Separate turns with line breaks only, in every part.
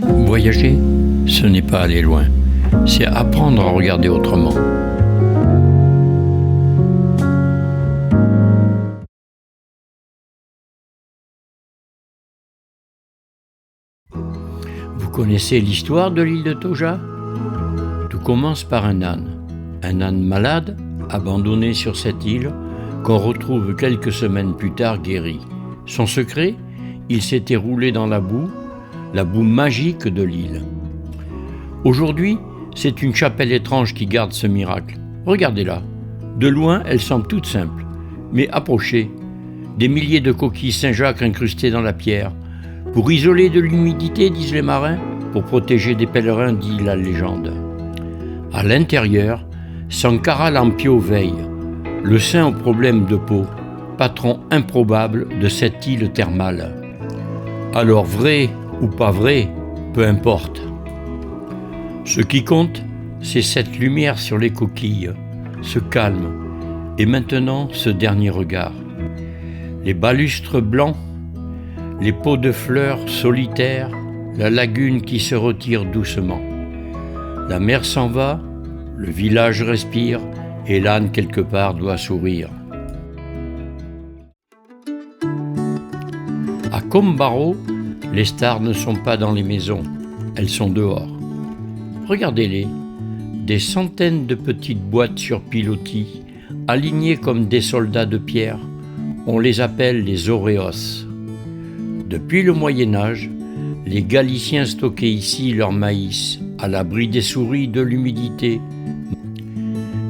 Voyager, ce n'est pas aller loin, c'est apprendre à regarder autrement. Vous connaissez l'histoire de l'île de Tauja ? Tout commence par un âne malade, abandonné sur cette île, qu'on retrouve quelques semaines plus tard guéri. Son secret ? Il s'était roulé dans la boue magique de l'île. Aujourd'hui, c'est une chapelle étrange qui garde ce miracle. Regardez-la. De loin, elle semble toute simple. Mais approchez. Des milliers de coquilles Saint-Jacques incrustées dans la pierre. Pour isoler de l'humidité, disent les marins, pour protéger des pèlerins, dit la légende. À l'intérieur, Sankara Lampio veille, le saint aux problèmes de peau, patron improbable de cette île thermale. Alors vrai ou pas vrai, peu importe. Ce qui compte, c'est cette lumière sur les coquilles, ce calme, et maintenant ce dernier regard. Les balustres blancs, les pots de fleurs solitaires, la lagune qui se retire doucement. La mer s'en va, le village respire, et l'âne quelque part doit sourire. À Combaro, les stars ne sont pas dans les maisons, elles sont dehors. Regardez-les, des centaines de petites boîtes sur pilotis, alignées comme des soldats de pierre. On les appelle les oreos. Depuis le Moyen-Âge, les Galiciens stockaient ici leur maïs, à l'abri des souris, de l'humidité.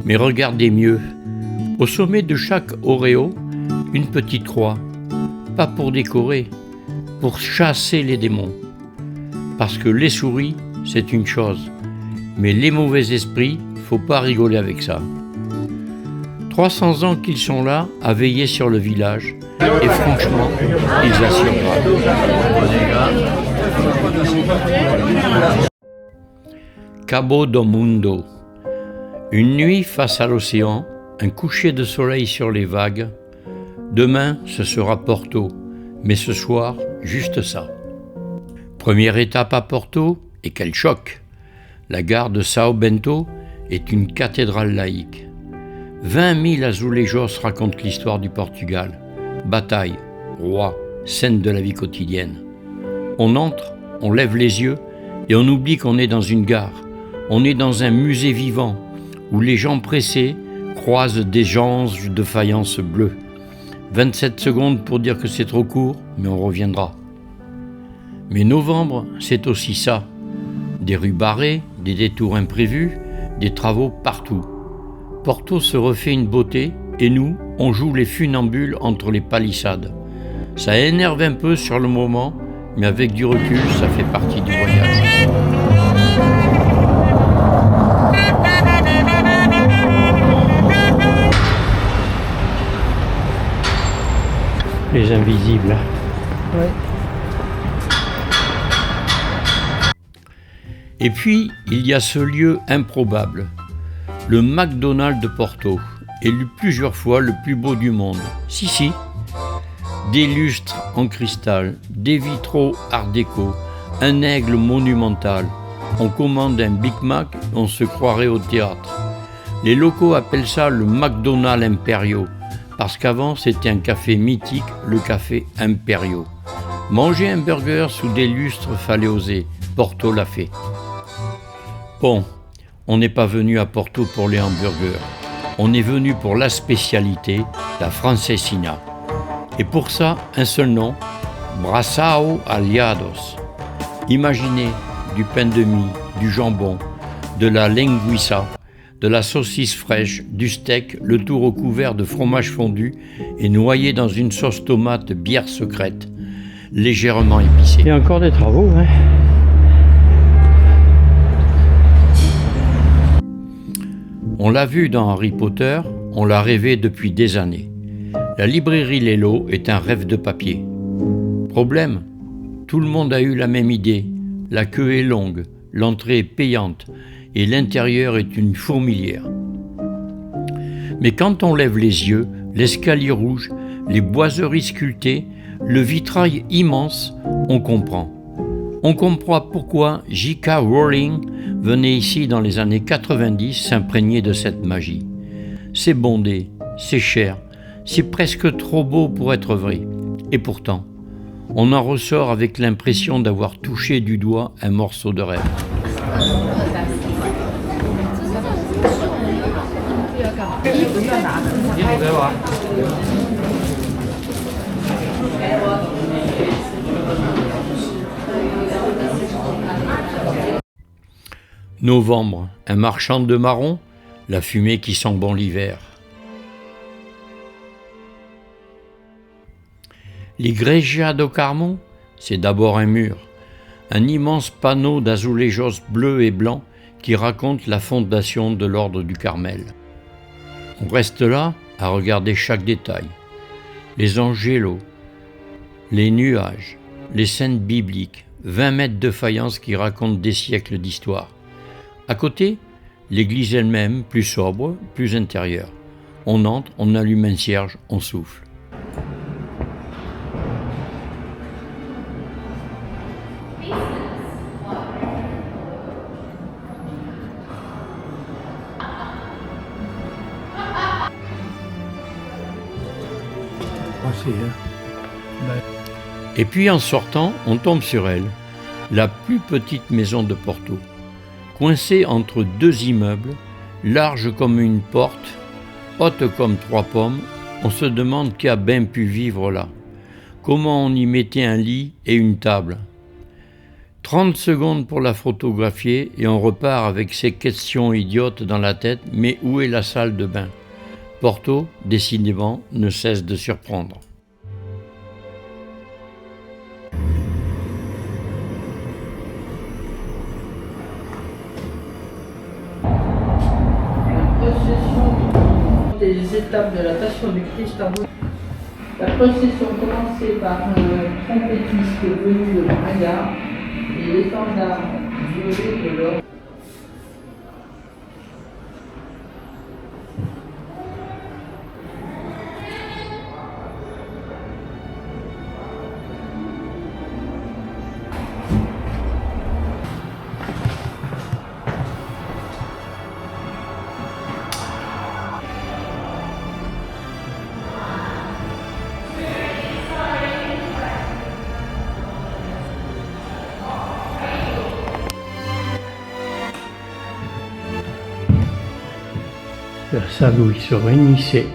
Mais regardez mieux, au sommet de chaque auréo, une petite croix, pas pour décorer, pour chasser les démons. Parce que les souris, c'est une chose, mais les mauvais esprits, faut pas rigoler avec ça. 300 ans qu'ils sont là, à veiller sur le village, et franchement, ils assurent grave. Cabo do Mundo. Une nuit face à l'océan, un coucher de soleil sur les vagues. Demain, ce sera Porto, mais ce soir, juste ça. Première étape à Porto, et quel choc! La gare de São Bento est une cathédrale laïque. 20 000 azulejos racontent l'histoire du Portugal. Bataille, roi, scène de la vie quotidienne. On entre, on lève les yeux et on oublie qu'on est dans une gare. On est dans un musée vivant où les gens pressés croisent des anges de faïence bleue. 27 secondes pour dire que c'est trop court, mais on reviendra. Mais novembre, c'est aussi ça. Des rues barrées, des détours imprévus, des travaux partout. Porto se refait une beauté et nous, on joue les funambules entre les palissades. Ça énerve un peu sur le moment, mais avec du recul, ça fait partie du voyage. Les invisibles. Ouais. Et puis, il y a ce lieu improbable, le McDonald's de Porto, élu plusieurs fois le plus beau du monde. Si. Des lustres en cristal, des vitraux art déco, un aigle monumental. On commande un Big Mac, on se croirait au théâtre. Les locaux appellent ça le McDonald's Imperio, parce qu'avant c'était un café mythique, le café Imperio. Manger un burger sous des lustres, fallait oser. Porto l'a fait. Bon, on n'est pas venu à Porto pour les hamburgers. On est venu pour la spécialité, la francesina. Et pour ça, un seul nom, Braçao Aliados. Imaginez du pain de mie, du jambon, de la linguiça, de la saucisse fraîche, du steak, le tout recouvert de fromage fondu et noyé dans une sauce tomate bière secrète, légèrement épicée. Il y a encore des travaux, hein. On l'a vu dans Harry Potter, on l'a rêvé depuis des années. La librairie Lello est un rêve de papier. Problème, tout le monde a eu la même idée. La queue est longue, l'entrée est payante et l'intérieur est une fourmilière. Mais quand on lève les yeux, l'escalier rouge, les boiseries sculptées, le vitrail immense, on comprend. On comprend pourquoi J.K. Rowling venait ici dans les années 90 s'imprégner de cette magie. C'est bondé, c'est cher, c'est presque trop beau pour être vrai. Et pourtant, on en ressort avec l'impression d'avoir touché du doigt un morceau de rêve. Novembre, un marchand de marrons, la fumée qui sent bon l'hiver. L'Igreja do Carmo, c'est d'abord un mur, un immense panneau d'azulejos bleus et blancs qui raconte la fondation de l'ordre du Carmel. On reste là à regarder chaque détail, les angélos, les nuages, les scènes bibliques, 20 mètres de faïence qui racontent des siècles d'histoire. À côté, l'église elle-même, plus sobre, plus intérieure. On entre, on allume un cierge, on souffle. Et puis en sortant, on tombe sur elle, la plus petite maison de Porto. Coincée entre deux immeubles, large comme une porte, haute comme 3 pommes, on se demande qui a bien pu vivre là. Comment on y mettait un lit et une table. 30 secondes pour la photographier et on repart avec ces questions idiotes dans la tête, mais où est la salle de bain ? Porto, décidément, ne cesse de surprendre.
Des étapes de la Passion du Christ en Bouddha. La procession commençait par un trompettiste venu de Braga et l'étendard violet de l'or.
La salle où ils se réunissaient.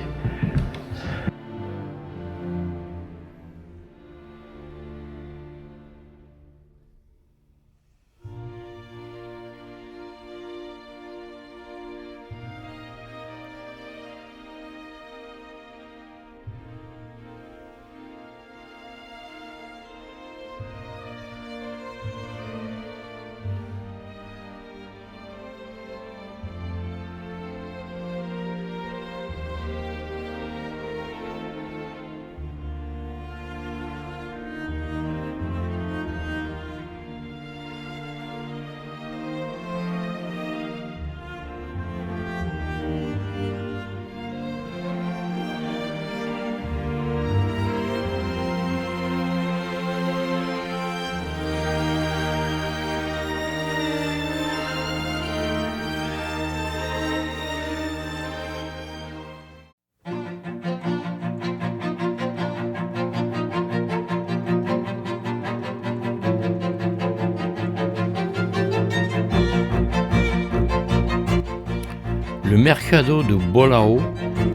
Le mercado de Bolao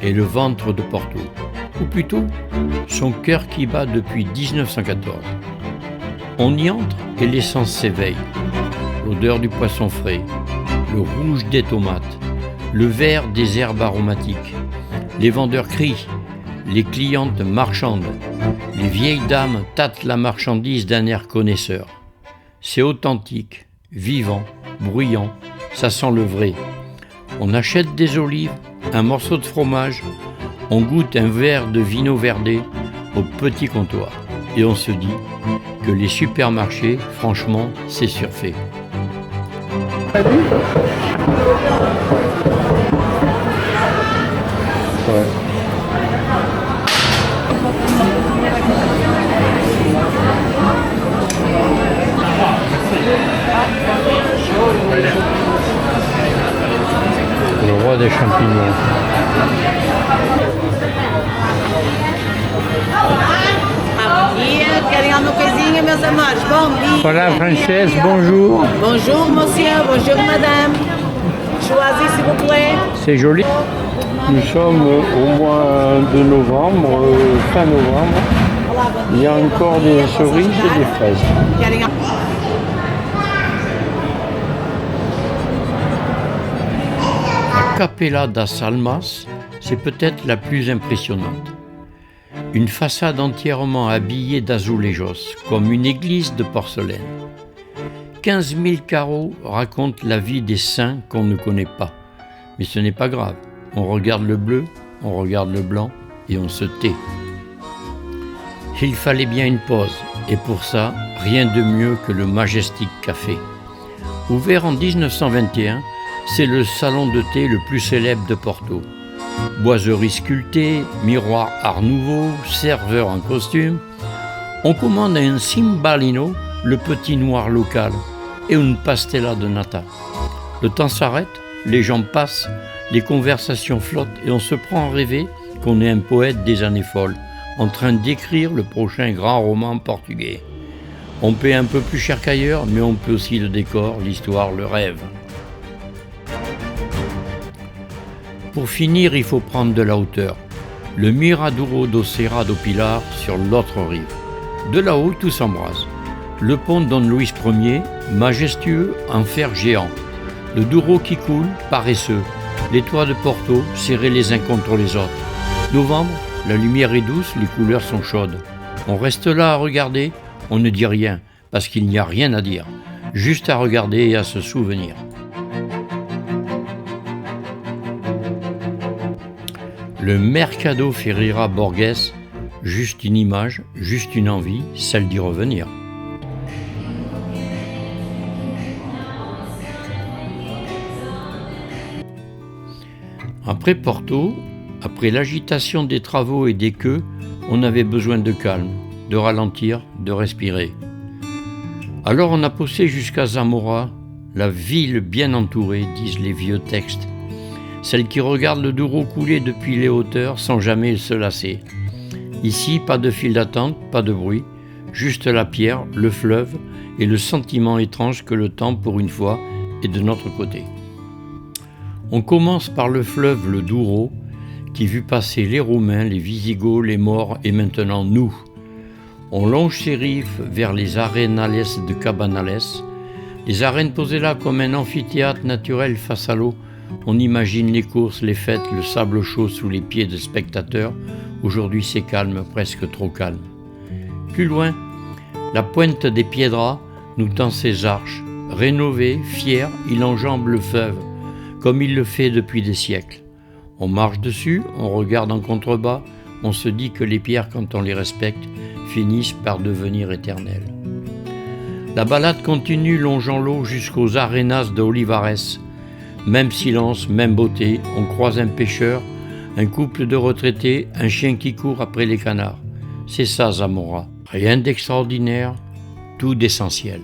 est le ventre de Porto, ou plutôt son cœur qui bat depuis 1914. On y entre et l'essence s'éveille. L'odeur du poisson frais, le rouge des tomates, le vert des herbes aromatiques. Les vendeurs crient, les clientes marchandent, les vieilles dames tâtent la marchandise d'un air connaisseur. C'est authentique, vivant, bruyant, ça sent le vrai. On achète des olives, un morceau de fromage, on goûte un verre de vino verdé au petit comptoir. Et on se dit que les supermarchés, franchement, c'est surfait. Le roi des champignons.
Bom dia, querem alguma coisinha, meus amores? Bom dia.
Voilà, Française, bonjour.
Bonjour, monsieur, bonjour, madame. Choisis, s'il vous plaît.
C'est joli. Nous sommes au mois de novembre, fin novembre. Il y a encore des cerises et des fraises.
Querem
La Capella das Almas, c'est peut-être la plus impressionnante. Une façade entièrement habillée d'azulejos, comme une église de porcelaine. 15 000 carreaux racontent la vie des saints qu'on ne connaît pas. Mais ce n'est pas grave. On regarde le bleu, on regarde le blanc et on se tait. Il fallait bien une pause, et pour ça, rien de mieux que le Majestic Café. Ouvert en 1921, c'est le salon de thé le plus célèbre de Porto. Boiseries sculptées, miroirs art nouveau, serveurs en costume. On commande un cimbalino, le petit noir local, et une pastella de nata. Le temps s'arrête, les gens passent, les conversations flottent et on se prend à rêver qu'on est un poète des années folles, en train d'écrire le prochain grand roman portugais. On paie un peu plus cher qu'ailleurs, mais on peut aussi le décor, l'histoire, le rêve. Pour finir, il faut prendre de la hauteur. Le Miradouro do Serra do Pilar sur l'autre rive. De là-haut, tout s'embrase. Le pont Don Luis Ier, majestueux en fer géant. Le Douro qui coule, paresseux. Les toits de Porto, serrés les uns contre les autres. Novembre, la lumière est douce, les couleurs sont chaudes. On reste là à regarder, on ne dit rien, parce qu'il n'y a rien à dire. Juste à regarder et à se souvenir. Le Mercado Ferreira Borges, juste une image, juste une envie, celle d'y revenir. Après Porto, après l'agitation des travaux et des queues, on avait besoin de calme, de ralentir, de respirer. Alors on a poussé jusqu'à Zamora, la ville bien entourée, disent les vieux textes. Celle qui regarde le Douro couler depuis les hauteurs sans jamais se lasser. Ici, pas de file d'attente, pas de bruit, juste la pierre, le fleuve et le sentiment étrange que le temps, pour une fois, est de notre côté. On commence par le fleuve le Douro, qui vit passer les Roumains, les Visigoths, les Maures et maintenant nous. On longe ses rives vers les arenales de Cabanales. Les arènes posées là comme un amphithéâtre naturel face à l'eau. On imagine les courses, les fêtes, le sable chaud sous les pieds des spectateurs. Aujourd'hui c'est calme, presque trop calme. Plus loin, la pointe des Piedras nous tend ses arches. Rénové, fier, il enjambe le fleuve, comme il le fait depuis des siècles. On marche dessus, on regarde en contrebas, on se dit que les pierres, quand on les respecte, finissent par devenir éternelles. La balade continue longeant l'eau jusqu'aux arenas de Olivares. Même silence, même beauté, on croise un pêcheur, un couple de retraités, un chien qui court après les canards. C'est ça Zamora. Rien d'extraordinaire, tout d'essentiel.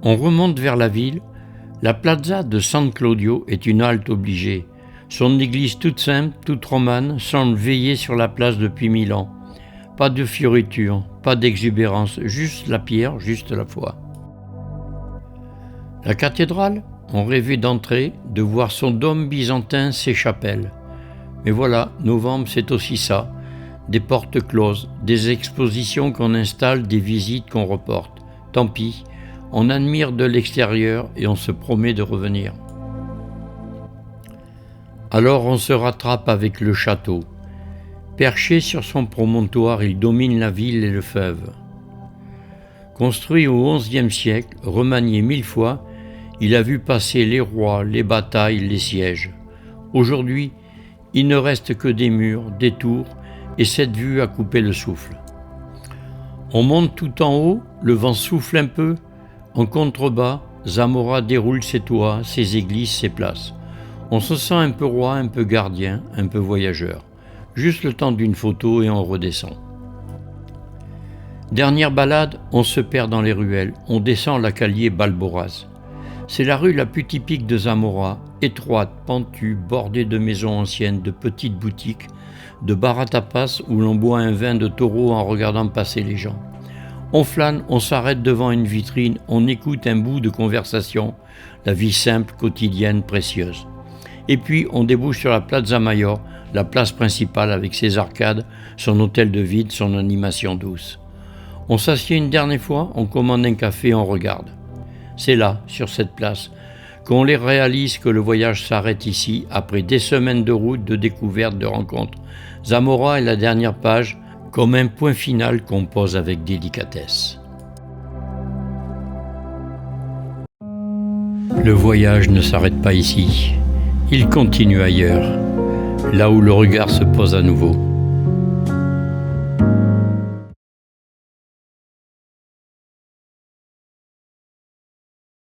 On remonte vers la ville. La plaza de San Claudio est une halte obligée. Son église toute simple, toute romane, semble veiller sur la place depuis 1000 ans. pas de fioritures, pas d'exubérance, juste la pierre, juste la foi. La cathédrale, on rêvait d'entrer, de voir son dôme byzantin, ses chapelles. Mais voilà, novembre c'est aussi ça, des portes closes, des expositions qu'on installe, des visites qu'on reporte. Tant pis, on admire de l'extérieur et on se promet de revenir. Alors on se rattrape avec le château. Perché sur son promontoire, il domine la ville et le fleuve. Construit au XIe siècle, remanié 1000 fois, il a vu passer les rois, les batailles, les sièges. Aujourd'hui, il ne reste que des murs, des tours, et cette vue a coupé le souffle. On monte tout en haut, le vent souffle un peu. En contrebas, Zamora déroule ses toits, ses églises, ses places. On se sent un peu roi, un peu gardien, un peu voyageur. Juste le temps d'une photo et on redescend. Dernière balade, on se perd dans les ruelles. On descend la Calle Balboraz. C'est la rue la plus typique de Zamora, étroite, pentue, bordée de maisons anciennes, de petites boutiques, de bars à tapas où l'on boit un vin de taureau en regardant passer les gens. On flâne, on s'arrête devant une vitrine, on écoute un bout de conversation, la vie simple, quotidienne, précieuse. Et puis on débouche sur la Plaza Mayor, la place principale avec ses arcades, son hôtel de ville, son animation douce. On s'assied une dernière fois, on commande un café, on regarde. C'est là, sur cette place, qu'on les réalise que le voyage s'arrête ici, après des semaines de route, de découvertes, de rencontres. Zamora est la dernière page, comme un point final qu'on pose avec délicatesse. Le voyage ne s'arrête pas ici, il continue ailleurs, là où le regard se pose à nouveau.